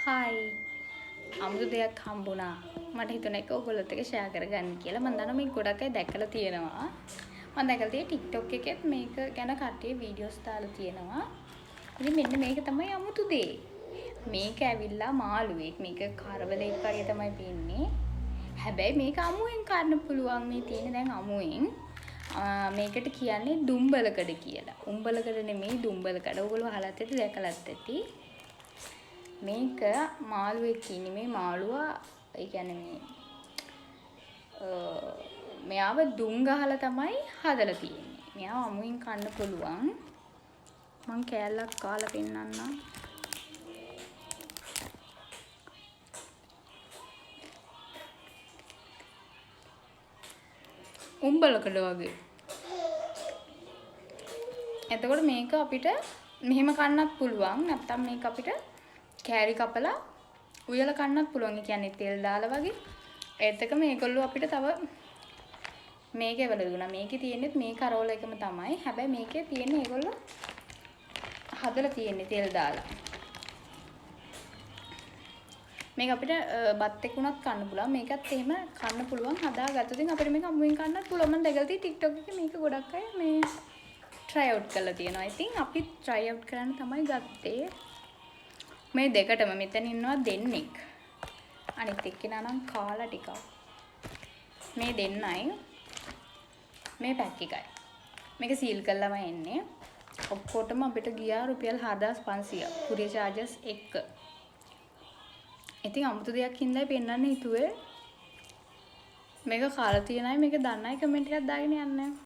Hi අමුතු දෙයක් හම්බුණා. මට හිතුණා ඒක ඔයගොල්ලොත් එක්ක ෂෙයා කරගන්න කියලා. මම දන්නවා මේ ගොඩක් අය දැකලා තියෙනවා. මම දැකලා තියෙන්නේ TikTok එකෙත් මේක ගැන කට්ටිය වීඩියෝස් දාලා තියෙනවා. ඉතින් මෙන්න මේක තමයි අමුතු දේ. මේක ඇවිල්ලා මාළුවෙක්. මේක කරවලෙක් වගේ තමයි පේන්නේ. හැබැයි මේක අමුවෙන් කන්න පුළුවන්. මේ තියෙන දැන් අමුවෙන්. මේකට කියන්නේ දුම්බලකඩ කියලා. උම්බලකඩ නෙමෙයි දුම්බලකඩ. ඔයගොල්ලෝ අහලත් ඇති දැකලත් ඇති. මේක මාළුවෙක් ඉන්නේ මේ මාළුවා ඒ කියන්නේ මෙයාව දුම් ගහලා තමයි හදලා තියෙන්නේ. මෙයාව අමුවෙන් කන්න පුළුවන්. මං කෑල්ලක් කාලා පෙන්නන්නම්. උම්බලකඩ වගේ. එතකොට මේක අපිට මෙහෙම කන්නත් පුළුවන්. නැත්නම් මේක අපිට කෑරි කපලා උයලා කන්නත් පුළුවන්. ඒ කියන්නේ තෙල් දාලා වගේ. ඒත් එක මේගොල්ලෝ අපිට තව මේකේ වල දුන්නා. මේකේ තියෙන්නේ මේ කරෝල එකම තමයි. හැබැයි මේකේ තියෙන්නේ ඒගොල්ලෝ හදලා තියෙන්නේ තෙල් දාලා. මේක අපිට බත් එක්ක උනත් කන්න පුළුවන්. මේකත් එහෙම කන්න පුළුවන්. හදාගත්තොත් ඉතින් අපිට මේක අමුවෙන් කන්නත් පුළුවන්. මම දැකලා තියෙයි TikTok එකේ මේක ගොඩක් අය මේ try out කරලා තියෙනවා. ඉතින් අපි try out කරන්න තමයි ගත්තේ. මේ දෙකටම මෙතන ඉන්නවා දෙන්නෙක්. අනිත් එක්කෙනා නම් කාලා ටිකක්. මේ දෙන්නයි මේ පැක් එකයි. මේක සීල් කරලාම එන්නේ. ඔක්කොටම අපිට ගියා රුපියල් 4500. courier charges එක්ක. ඉතින් අමුතු දෙයක් හින්දායි පෙන්නන්න හිතුවේ. මේක කාලා තියන අය මේක දන්න අය කමෙන්ට් එකක් දාගෙන යන්න.